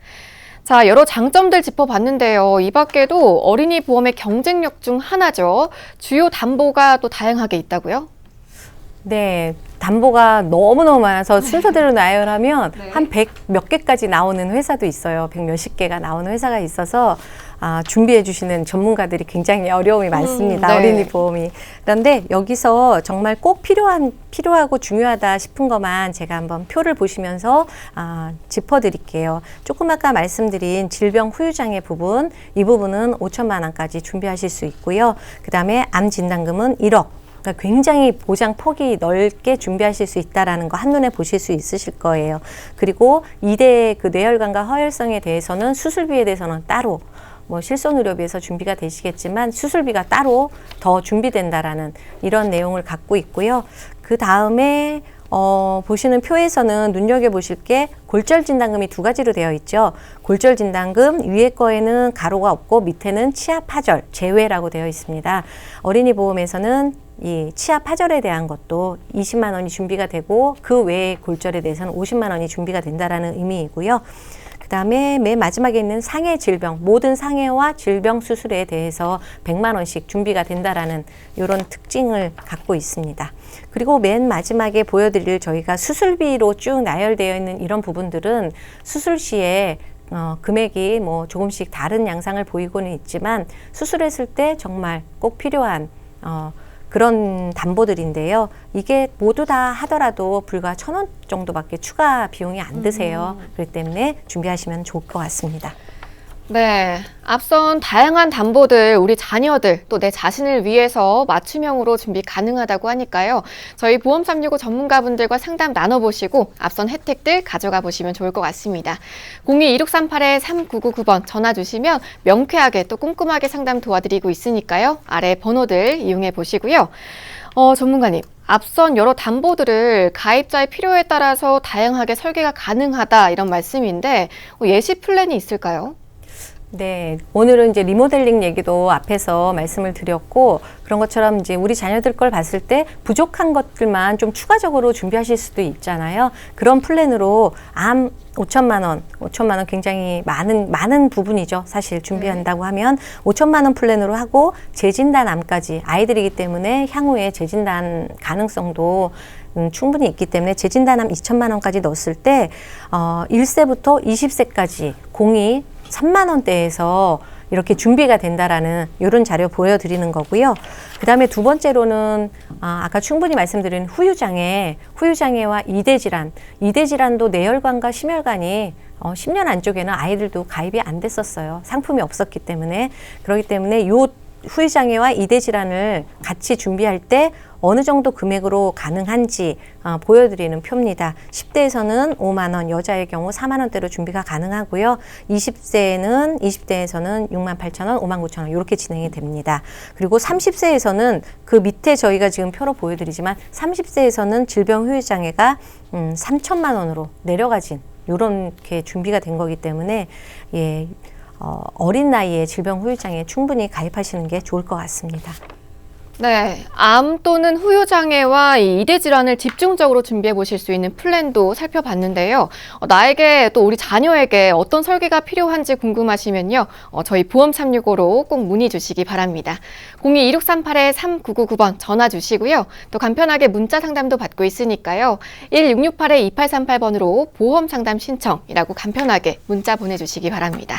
자, 여러 장점들 짚어봤는데요. 이 밖에도 어린이 보험의 경쟁력 중 하나죠. 주요 담보가 또 다양하게 있다고요? 네, 담보가 너무너무 많아서 순서대로 나열하면 네. 한 100 몇 개까지 나오는 회사도 있어요. 100 몇십 개가 나오는 회사가 있어서 준비해 주시는 전문가들이 굉장히 어려움이 많습니다. 네. 어린이 보험이. 그런데 여기서 정말 꼭 필요하고 중요하다 싶은 것만 제가 한번 표를 보시면서 짚어드릴게요. 조금 아까 말씀드린 질병 후유장애 부분, 이 부분은 5천만 원까지 준비하실 수 있고요. 그 다음에 암 진단금은 1억. 그러니까 굉장히 보장 폭이 넓게 준비하실 수 있다라는 거 한눈에 보실 수 있으실 거예요. 그리고 2대 그 뇌혈관과 허혈성에 대해서는 수술비에 대해서는 따로 뭐 실손의료비에서 준비가 되시겠지만 수술비가 따로 더 준비된다라는 이런 내용을 갖고 있고요. 그 다음에 보시는 표에서는 눈여겨보실 게 골절 진단금이 두 가지로 되어 있죠. 골절 진단금 위에 거에는 가로가 없고 밑에는 치아 파절 제외라고 되어 있습니다. 어린이 보험에서는 이 치아 파절에 대한 것도 20만 원이 준비가 되고 그 외에 골절에 대해서는 50만 원이 준비가 된다라는 의미이고요. 그 다음에 맨 마지막에 있는 상해 질병, 모든 상해와 질병 수술에 대해서 100만 원씩 준비가 된다라는 이런 특징을 갖고 있습니다. 그리고 맨 마지막에 보여드릴 저희가 수술비로 쭉 나열되어 있는 이런 부분들은 수술 시에 금액이 뭐 조금씩 다른 양상을 보이고는 있지만 수술했을 때 정말 꼭 필요한 그런 담보들인데요. 이게 모두 다 하더라도 불과 1,000원 정도밖에 추가 비용이 안 드세요. 그렇기 때문에 준비하시면 좋을 것 같습니다. 네, 앞선 다양한 담보들 우리 자녀들 또 내 자신을 위해서 맞춤형으로 준비 가능하다고 하니까요. 저희 보험 365 전문가분들과 상담 나눠보시고 앞선 혜택들 가져가 보시면 좋을 것 같습니다. 02-2638-3999번 전화 주시면 명쾌하게 또 꼼꼼하게 상담 도와드리고 있으니까요. 아래 번호들 이용해 보시고요. 전문가님, 앞선 여러 담보들을 가입자의 필요에 따라서 다양하게 설계가 가능하다 이런 말씀인데 예시 플랜이 있을까요? 네, 오늘은 이제 리모델링 얘기도 앞에서 말씀을 드렸고, 그런 것처럼 이제 우리 자녀들 걸 봤을 때 부족한 것들만 좀 추가적으로 준비하실 수도 있잖아요. 그런 플랜으로 암 5천만 원 굉장히 많은 부분이죠. 사실 준비한다고 하면 5천만 원 플랜으로 하고 재진단 암까지 아이들이기 때문에 향후에 재진단 가능성도 충분히 있기 때문에 재진단암 2천만 원까지 넣었을 때 1세부터 20세까지 공이 3만 원대에서 이렇게 준비가 된다라는 이런 자료 보여드리는 거고요. 그 다음에 두 번째로는 아까 충분히 말씀드린 후유장애와 이대질환도 뇌혈관과 심혈관이 10년 안쪽에는 아이들도 가입이 안 됐었어요. 상품이 없었기 때문에. 그렇기 때문에 요 후유장애와 이대질환을 같이 준비할 때 어느 정도 금액으로 가능한지 보여드리는 표입니다. 10대에서는 5만 원, 여자의 경우 4만 원대로 준비가 가능하고요. 20세에서는 6만 8천 원, 5만 9천 원 이렇게 진행이 됩니다. 그리고 30세에서는 그 밑에 저희가 지금 표로 보여드리지만 30세에서는 질병 후유장애가 3천만 원으로 내려가진 이렇게 준비가 된 거기 때문에 어린 나이에 질병 후유장애에 충분히 가입하시는 게 좋을 것 같습니다. 네, 암 또는 후유장애와 이 이대 질환을 집중적으로 준비해 보실 수 있는 플랜도 살펴봤는데요. 나에게 또 우리 자녀에게 어떤 설계가 필요한지 궁금하시면요. 저희 보험 365로 꼭 문의 주시기 바랍니다. 02-2638-3999번 전화 주시고요. 또 간편하게 문자 상담도 받고 있으니까요. 1668-2838번으로 보험 상담 신청이라고 간편하게 문자 보내주시기 바랍니다.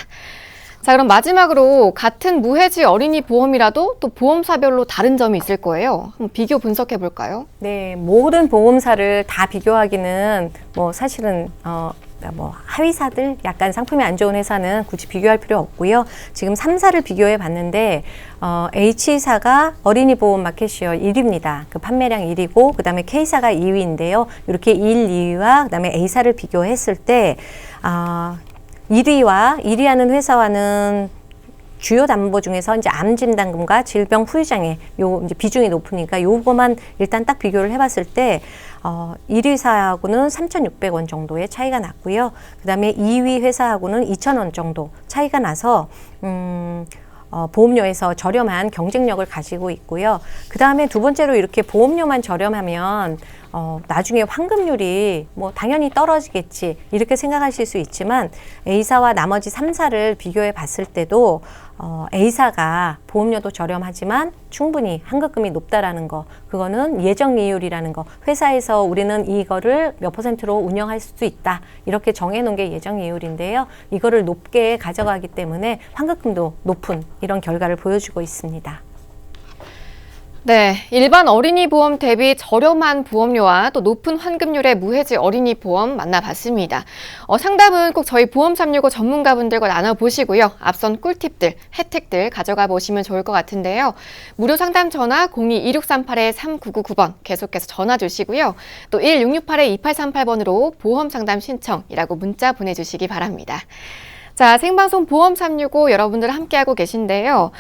자, 그럼 마지막으로 같은 무해지 어린이 보험이라도 또 보험사별로 다른 점이 있을 거예요. 한번 비교 분석해 볼까요? 네, 모든 보험사를 다 비교하기는 사실은 하위사들 약간 상품이 안 좋은 회사는 굳이 비교할 필요 없고요. 지금 3사를 비교해 봤는데 H사가 어린이 보험 마켓시어 1위입니다. 그 판매량 1위고 그다음에 K사가 2위인데요. 이렇게 1, 2위와 그다음에 A사를 비교했을 때 1위하는 회사와는 주요 담보 중에서 이제 암 진단금과 질병 후유장애 요 이제 비중이 높으니까 요거만 일단 딱 비교를 해봤을 때 1위사하고는 3,600원 정도의 차이가 났고요. 그다음에 2위 회사하고는 2,000원 정도 차이가 나서 보험료에서 저렴한 경쟁력을 가지고 있고요. 그 다음에 두 번째로 이렇게 보험료만 저렴하면 나중에 환급률이 당연히 떨어지겠지 이렇게 생각하실 수 있지만 A사와 나머지 3사를 비교해 봤을 때도 A사가 보험료도 저렴하지만 충분히 환급금이 높다라는 거, 그거는 예정이율이라는 거, 회사에서 우리는 이거를 몇 %로 운영할 수도 있다 이렇게 정해놓은 게 예정이율인데요. 이거를 높게 가져가기 때문에 환급금도 높은 이런 결과를 보여주고 있습니다. 네, 일반 어린이 보험 대비 저렴한 보험료와 또 높은 환급률의 무해지 어린이 보험 만나봤습니다. 상담은 꼭 저희 보험 365 전문가분들과 나눠보시고요. 앞선 꿀팁들, 혜택들 가져가 보시면 좋을 것 같은데요. 무료 상담 전화 02-2638-3999번 계속해서 전화 주시고요. 또 1668-2838번으로 보험 상담 신청이라고 문자 보내주시기 바랍니다. 자, 생방송 보험 365 여러분들 함께하고 계신데요.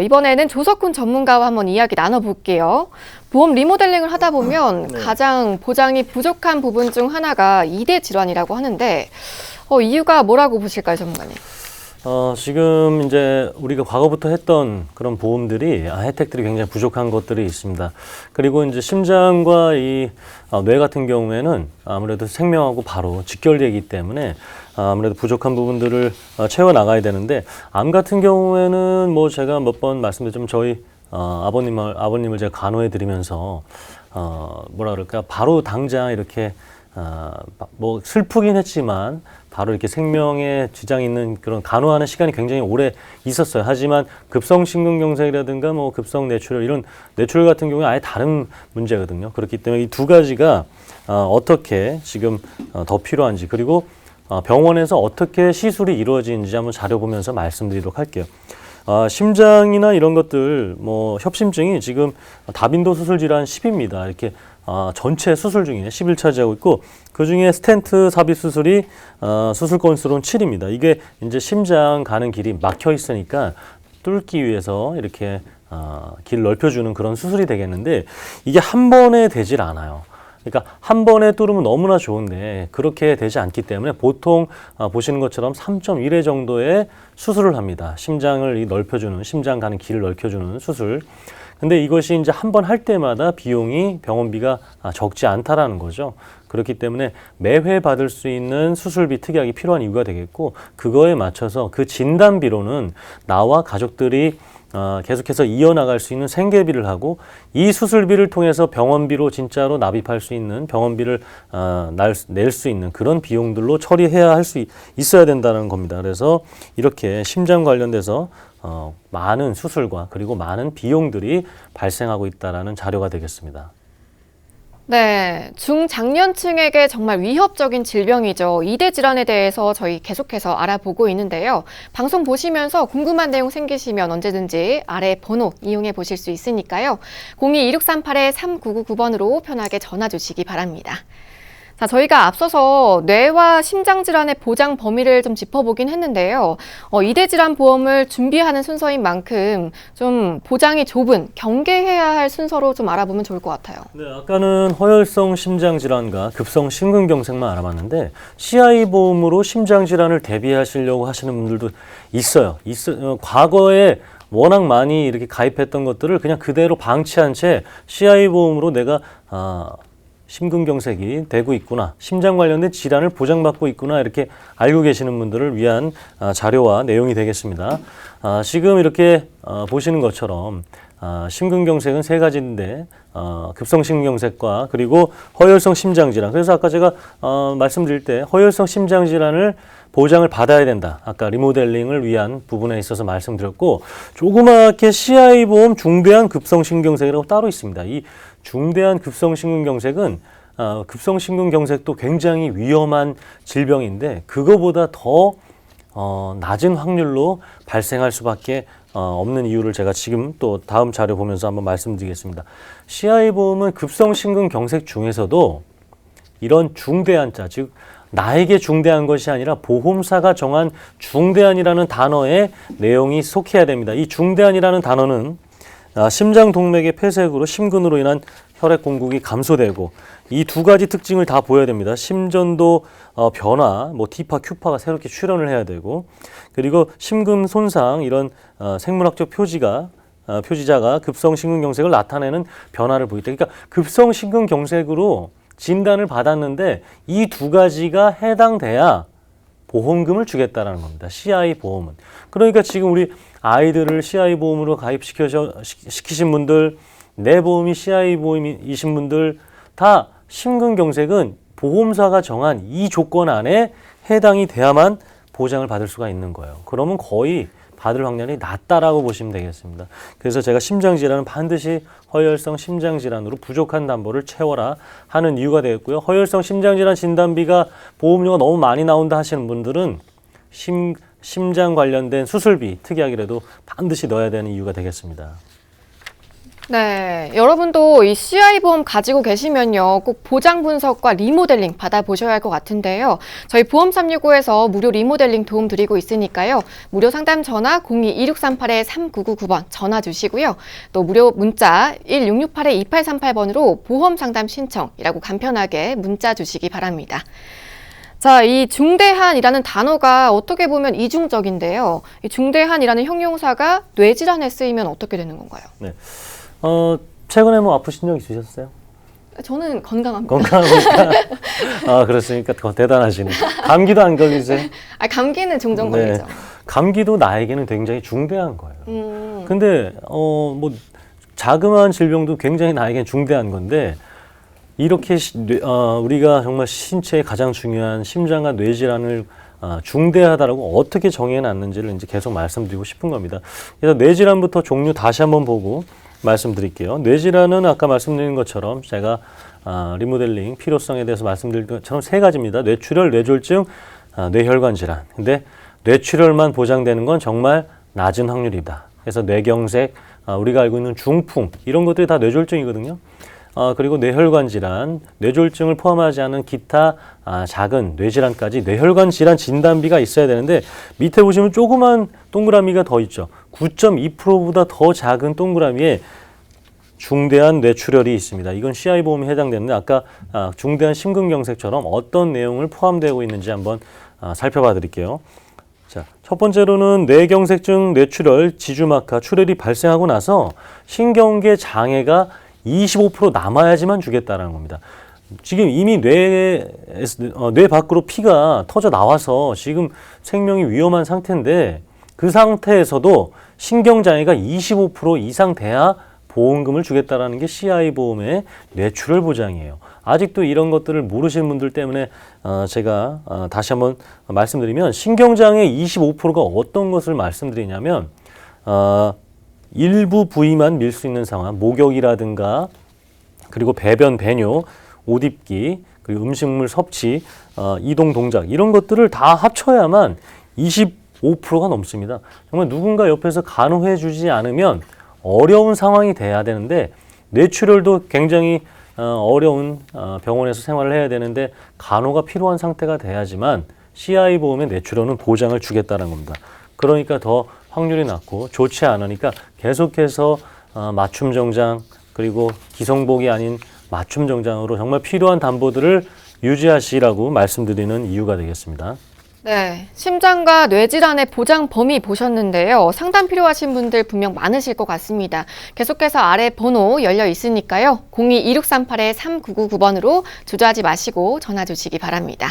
이번에는 조석훈 전문가와 한번 이야기 나눠볼게요. 보험 리모델링을 하다 보면 가장 보장이 부족한 부분 중 하나가 이대 질환이라고 하는데 이유가 뭐라고 보실까요, 전문가님? 지금 이제 우리가 과거부터 했던 그런 보험들이 혜택들이 굉장히 부족한 것들이 있습니다. 그리고 이제 심장과 이 뇌 같은 경우에는 아무래도 생명하고 바로 직결되기 때문에 아무래도 부족한 부분들을 채워 나가야 되는데 암 같은 경우에는 제가 몇 번 말씀드렸지만 저희 아버님을 제가 간호해 드리면서 뭐라 그럴까 바로 당장 이렇게 슬프긴 했지만 바로 이렇게 생명에 지장이 있는 그런 간호하는 시간이 굉장히 오래 있었어요. 하지만 급성심근경색이라든가 급성 뇌출혈 이런 뇌출혈 같은 경우는 아예 다른 문제거든요. 그렇기 때문에 이 두 가지가 어떻게 지금 더 필요한지 그리고 병원에서 어떻게 시술이 이루어지는지 한번 자료 보면서 말씀드리도록 할게요. 심장이나 이런 것들, 협심증이 지금 다빈도 수술 질환 10입니다. 이렇게 전체 수술 중에 10을 차지하고 있고, 그 중에 스텐트 삽입 수술이 수술 건수로는 7입니다. 이게 이제 심장 가는 길이 막혀 있으니까 뚫기 위해서 이렇게 길 넓혀주는 그런 수술이 되겠는데, 이게 한 번에 되질 않아요. 그러니까 한 번에 뚫으면 너무나 좋은데 그렇게 되지 않기 때문에 보통 보시는 것처럼 3.1회 정도의 수술을 합니다. 심장을 넓혀주는, 심장 가는 길을 넓혀주는 수술. 근데 이것이 이제 한 번 할 때마다 비용이 병원비가 적지 않다라는 거죠. 그렇기 때문에 매회 받을 수 있는 수술비 특약이 필요한 이유가 되겠고, 그거에 맞춰서 그 진단비로는 나와 가족들이 계속해서 이어나갈 수 있는 생계비를 하고, 이 수술비를 통해서 병원비로 진짜로 납입할 수 있는, 병원비를 낼 수 있는 그런 비용들로 처리해야 할 수 있어야 된다는 겁니다. 그래서 이렇게 심장 관련돼서 많은 수술과 그리고 많은 비용들이 발생하고 있다는 자료가 되겠습니다. 네, 중장년층에게 정말 위협적인 질병이죠. 이대 질환에 대해서 저희 계속해서 알아보고 있는데요. 방송 보시면서 궁금한 내용 생기시면 언제든지 아래 번호 이용해 보실 수 있으니까요. 02-2638-3999번으로 편하게 전화 주시기 바랍니다. 자, 저희가 앞서서 뇌와 심장 질환의 보장 범위를 좀 짚어보긴 했는데요. 이대 질환 보험을 준비하는 순서인 만큼 좀 보장이 좁은, 경계해야 할 순서로 좀 알아보면 좋을 것 같아요. 네, 아까는 허혈성 심장 질환과 급성 심근경색만 알아봤는데, CI 보험으로 심장 질환을 대비하시려고 하시는 분들도 있어요. 과거에 워낙 많이 이렇게 가입했던 것들을 그냥 그대로 방치한 채 CI 보험으로 내가 심근경색이 되고 있구나, 심장 관련된 질환을 보장받고 있구나, 이렇게 알고 계시는 분들을 위한 자료와 내용이 되겠습니다. 지금 이렇게 보시는 것처럼 심근경색은 세 가지인데, 급성 심근경색과 그리고 허혈성 심장질환. 그래서 아까 제가 말씀드릴 때 허혈성 심장질환을 보장을 받아야 된다, 아까 리모델링을 위한 부분에 있어서 말씀드렸고, 조그맣게 CI 보험 중대한 급성 심근경색이라고 따로 있습니다. 이 중대한 급성 심근경색은 급성 심근경색도 굉장히 위험한 질병인데, 그거보다 더 낮은 확률로 발생할 수밖에 없는 이유를 제가 지금 또 다음 자료 보면서 한번 말씀드리겠습니다. CI 보험은 급성 심근경색 중에서도 이런 중대한 자, 즉 나에게 중대한 것이 아니라 보험사가 정한 중대한이라는 단어의 내용이 속해야 됩니다. 이 중대한이라는 단어는 심장 동맥의 폐색으로 심근으로 인한 혈액 공급이 감소되고, 이 두 가지 특징을 다 보여야 됩니다. 심전도 변화, T파, Q파가 새롭게 출현을 해야 되고, 그리고 심근 손상, 이런 생물학적 표지자가 급성 심근경색을 나타내는 변화를 보이다. 그러니까 급성 심근경색으로 진단을 받았는데 이 두 가지가 해당돼야 보험금을 주겠다라는 겁니다. CI 보험은. 그러니까 지금 우리 아이들을 CI 보험으로 가입시키신 분들, 내 보험이 CI 보험이신 분들, 다 심근경색은 보험사가 정한 이 조건 안에 해당이 돼야만 보장을 받을 수가 있는 거예요. 그러면 거의 받을 확률이 낮다라고 보시면 되겠습니다. 그래서 제가 심장질환은 반드시 허혈성 심장질환으로 부족한 담보를 채워라 하는 이유가 되겠고요. 허혈성 심장질환 진단비가 보험료가 너무 많이 나온다 하시는 분들은 심장 관련된 수술비 특약이라도 반드시 넣어야 되는 이유가 되겠습니다. 네, 여러분도 이 CI 보험 가지고 계시면요, 꼭 보장 분석과 리모델링 받아보셔야 할 것 같은데요. 저희 보험365에서 무료 리모델링 도움 드리고 있으니까요. 무료 상담 전화 02-2638-3999번 전화 주시고요. 또 무료 문자 1668-2838번으로 보험 상담 신청이라고 간편하게 문자 주시기 바랍니다. 자, 이 중대한이라는 단어가 어떻게 보면 이중적인데요. 이 중대한이라는 형용사가 뇌질환에 쓰이면 어떻게 되는 건가요? 네. 최근에 아프신 적 있으셨어요? 저는 건강합니다. 건강합니까? 그렇습니까? 더 대단하시네. 감기도 안 걸리세요? 감기는 종종 걸리죠. 감기도 나에게는 굉장히 중대한 거예요. 근데, 자그마한 질병도 굉장히 나에게는 중대한 건데, 이렇게 우리가 정말 신체의 가장 중요한 심장과 뇌질환을 중대하다라고 어떻게 정해놨는지를 이제 계속 말씀드리고 싶은 겁니다. 그래서 뇌질환부터 종류 다시 한번 보고 말씀드릴게요. 뇌질환은 아까 말씀드린 것처럼 제가 리모델링 필요성에 대해서 말씀드린 것처럼 세 가지입니다. 뇌출혈, 뇌졸중, 뇌혈관 질환. 근데 뇌출혈만 보장되는 건 정말 낮은 확률이다. 그래서 뇌경색, 우리가 알고 있는 중풍, 이런 것들이 다 뇌졸중이거든요. 그리고 뇌혈관 질환, 뇌졸중을 포함하지 않은 기타 작은 뇌질환까지 뇌혈관 질환 진단비가 있어야 되는데, 밑에 보시면 조그만 동그라미가 더 있죠. 9.2%보다 더 작은 동그라미에 중대한 뇌출혈이 있습니다. 이건 CI 보험에 해당되는데 아까 중대한 심근경색처럼 어떤 내용을 포함되고 있는지 한번 살펴봐 드릴게요. 자, 첫 번째로는 뇌경색증, 뇌출혈, 지주막하, 출혈이 발생하고 나서 신경계 장애가 25% 남아야지만 주겠다는 겁니다. 지금 이미 뇌 밖으로 피가 터져 나와서 지금 생명이 위험한 상태인데 그 상태에서도 신경장애가 25% 이상 돼야 보험금을 주겠다라는 게 CI 보험의 뇌출혈 보장이에요. 아직도 이런 것들을 모르시는 분들 때문에 제가 다시 한번 말씀드리면 신경장애 25%가 어떤 것을 말씀드리냐면 일부 부위만 밀 수 있는 상황, 목욕이라든가 그리고 배변, 배뇨, 옷 입기, 그리고 음식물 섭취, 이동 동작 이런 것들을 다 합쳐야만 25%가 넘습니다. 정말 누군가 옆에서 간호해 주지 않으면 어려운 상황이 돼야 되는데 뇌출혈도 굉장히 어려운 병원에서 생활을 해야 되는데 간호가 필요한 상태가 돼야지만 CI 보험의 뇌출혈은 보장을 주겠다는 겁니다. 그러니까 더 확률이 낮고 좋지 않으니까 계속해서 맞춤 정장 그리고 기성복이 아닌 맞춤 정장으로 정말 필요한 담보들을 유지하시라고 말씀드리는 이유가 되겠습니다. 네, 심장과 뇌질환의 보장 범위 보셨는데요. 상담 필요하신 분들 분명 많으실 것 같습니다. 계속해서 아래 번호 열려 있으니까요. 02-2638-3999번으로 주저하지 마시고 전화 주시기 바랍니다.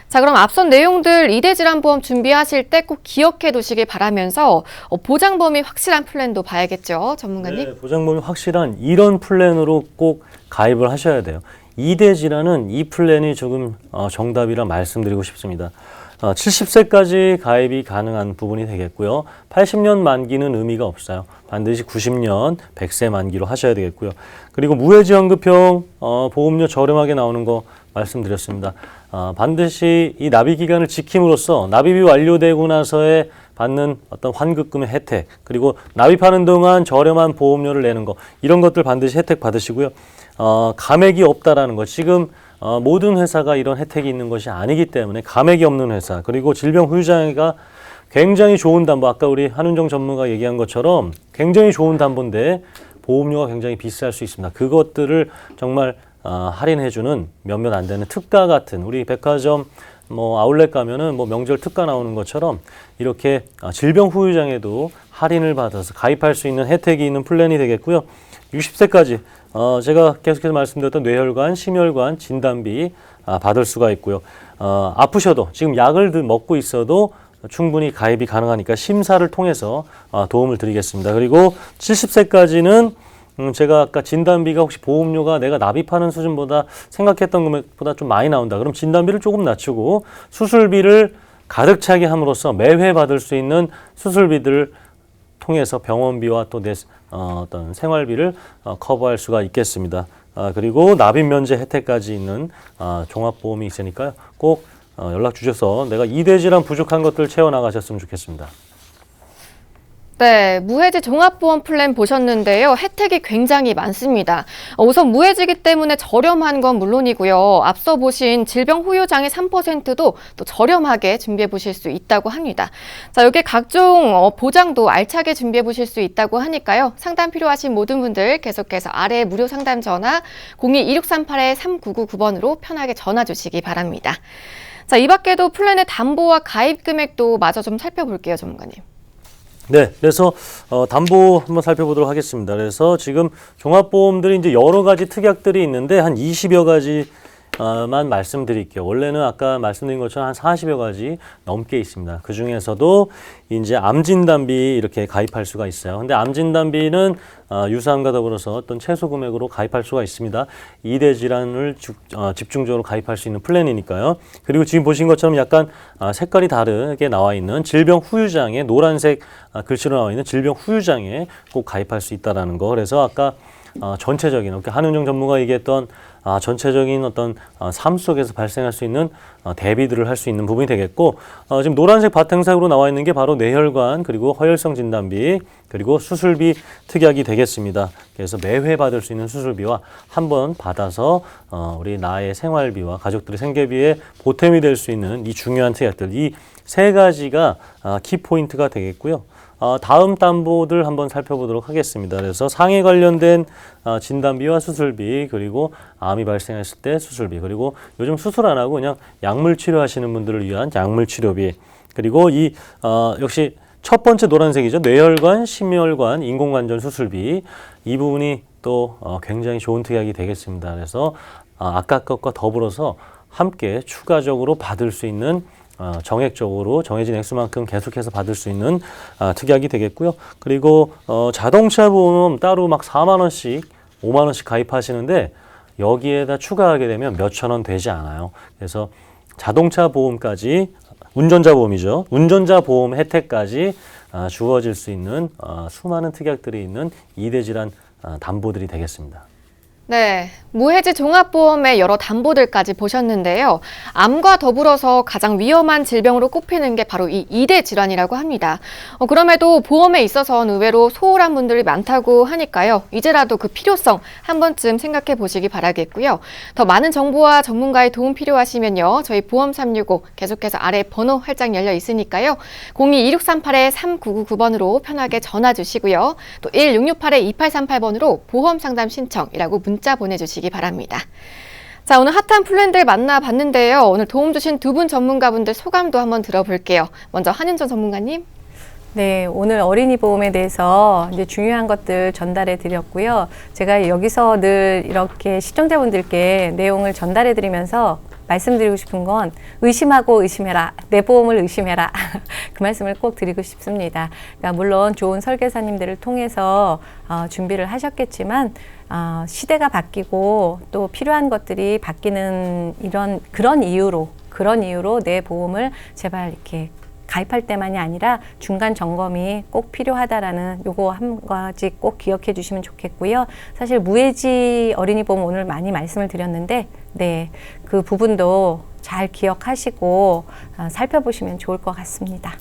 자, 그럼 앞선 내용들 이대질환보험 준비하실 때 꼭 기억해 두시길 바라면서 보장 범위 확실한 플랜도 봐야겠죠, 전문가님? 네, 보장 범위 확실한 이런 플랜으로 꼭 가입을 하셔야 돼요. 이대질환은 이 플랜이 조금 정답이라 말씀드리고 싶습니다. 70세까지 가입이 가능한 부분이 되겠고요. 80년 만기는 의미가 없어요. 반드시 90년, 100세 만기로 하셔야 되겠고요. 그리고 무해지원급형 보험료 저렴하게 나오는 거 말씀드렸습니다. 반드시 이 납입 기간을 지킴으로써 납입이 완료되고 나서에 받는 어떤 환급금의 혜택, 그리고 납입하는 동안 저렴한 보험료를 내는 거, 이런 것들 반드시 혜택 받으시고요. 감액이 없다라는 거, 지금 모든 회사가 이런 혜택이 있는 것이 아니기 때문에 감액이 없는 회사, 그리고 질병 후유장애가 굉장히 좋은 담보, 아까 우리 한은정 전문가 얘기한 것처럼 굉장히 좋은 담보인데 보험료가 굉장히 비쌀 수 있습니다. 그것들을 정말 할인해주는 몇몇 안 되는 특가 같은, 우리 백화점 아울렛 가면은 명절 특가 나오는 것처럼 이렇게 질병 후유장애도 할인을 받아서 가입할 수 있는 혜택이 있는 플랜이 되겠고요. 60세까지 제가 계속해서 말씀드렸던 뇌혈관, 심혈관 진단비 받을 수가 있고요. 아프셔도 지금 약을 먹고 있어도 충분히 가입이 가능하니까 심사를 통해서 도움을 드리겠습니다. 그리고 70세까지는 제가 아까 진단비가 혹시 보험료가 내가 납입하는 수준보다 생각했던 금액보다 좀 많이 나온다. 그럼 진단비를 조금 낮추고 수술비를 가득 차게 함으로써 매회 받을 수 있는 수술비들을 통해서 병원비와 또 어떤 생활비를 커버할 수가 있겠습니다. 그리고 납입 면제 혜택까지 있는 종합보험이 있으니까요. 꼭 연락 주셔서 내가 이대질환 부족한 것들 채워나가셨으면 좋겠습니다. 네, 무해지 종합보험 플랜 보셨는데요. 혜택이 굉장히 많습니다. 우선 무해지기 때문에 저렴한 건 물론이고요. 앞서 보신 질병 후유장애 3%도 또 저렴하게 준비해 보실 수 있다고 합니다. 자, 여기 각종 보장도 알차게 준비해 보실 수 있다고 하니까요. 상담 필요하신 모든 분들 계속해서 아래 무료 상담 전화 02-2638-3999번으로 편하게 전화 주시기 바랍니다. 자, 이 밖에도 플랜의 담보와 가입 금액도 마저 좀 살펴볼게요, 전문가님. 네, 그래서 담보 한번 살펴보도록 하겠습니다. 그래서 지금 종합보험들이 이제 여러 가지 특약들이 있는데 한 20여 가지만 말씀드릴게요. 원래는 아까 말씀드린 것처럼 한 40여 가지 넘게 있습니다. 그 중에서도 이제 암진단비 이렇게 가입할 수가 있어요. 근데 암진단비는 유사암과 더불어서 어떤 최소 금액으로 가입할 수가 있습니다. 이대 질환을 집중적으로 가입할 수 있는 플랜이니까요. 그리고 지금 보신 것처럼 약간 색깔이 다르게 나와 있는 질병 후유장애, 노란색 글씨로 나와 있는 질병 후유장애 꼭 가입할 수 있다라는 거. 그래서 아까 전체적인, 한은정 전문가 얘기했던 전체적인 어떤 삶 속에서 발생할 수 있는 대비들을 할 수 있는 부분이 되겠고, 지금 노란색 바탕색으로 나와 있는 게 바로 뇌혈관, 그리고 허혈성 진단비, 그리고 수술비 특약이 되겠습니다. 그래서 매회 받을 수 있는 수술비와 한 번 받아서 우리 나의 생활비와 가족들의 생계비에 보탬이 될 수 있는 이 중요한 특약들, 이 세 가지가 키포인트가 되겠고요. 다음 담보들 한번 살펴보도록 하겠습니다. 그래서 상해 관련된 진단비와 수술비, 그리고 암이 발생했을 때 수술비, 그리고 요즘 수술 안 하고 그냥 약물 치료하시는 분들을 위한 약물 치료비, 그리고 역시 첫 번째 노란색이죠. 뇌혈관, 심혈관, 인공관절 수술비. 이 부분이 또 굉장히 좋은 특약이 되겠습니다. 그래서 아까 것과 더불어서 함께 추가적으로 받을 수 있는 정액적으로 정해진 액수만큼 계속해서 받을 수 있는 특약이 되겠고요. 그리고 자동차 보험 따로 막 4만 원씩, 5만 원씩 가입하시는데 여기에다 추가하게 되면 몇천 원 되지 않아요. 그래서 자동차 보험까지, 운전자 보험이죠. 운전자 보험 혜택까지 주어질 수 있는 수많은 특약들이 있는 2대 질환 담보들이 되겠습니다. 네, 무해지 종합보험의 여러 담보들까지 보셨는데요. 암과 더불어서 가장 위험한 질병으로 꼽히는 게 바로 이 2대 질환이라고 합니다. 그럼에도 보험에 있어서는 의외로 소홀한 분들이 많다고 하니까요. 이제라도 그 필요성 한 번쯤 생각해 보시기 바라겠고요. 더 많은 정보와 전문가의 도움 필요하시면요. 저희 보험 365 계속해서 아래 번호 활짝 열려 있으니까요. 02-2638-3999번으로 편하게 전화 주시고요. 또 1668-2838번으로 보험 상담 신청이라고 문자 보내주시기 바랍니다. 자, 오늘 핫한 플랜들 만나봤는데요. 오늘 도움 주신 두 분 전문가분들 소감도 한번 들어볼게요. 먼저 한윤정 전문가님. 네, 오늘 어린이 보험에 대해서 이제 중요한 것들 전달해 드렸고요. 제가 여기서 늘 이렇게 시청자분들께 내용을 전달해 드리면서 말씀드리고 싶은 건 의심하고 의심해라. 내 보험을 의심해라. 그 말씀을 꼭 드리고 싶습니다. 그러니까 물론 좋은 설계사님들을 통해서 준비를 하셨겠지만 시대가 바뀌고 또 필요한 것들이 바뀌는 그런 이유로 내 보험을 제발 이렇게 가입할 때만이 아니라 중간 점검이 꼭 필요하다라는 요거 한 가지 꼭 기억해 주시면 좋겠고요. 사실 무해지 어린이 보험 오늘 많이 말씀을 드렸는데 네, 그 부분도 잘 기억하시고 살펴보시면 좋을 것 같습니다.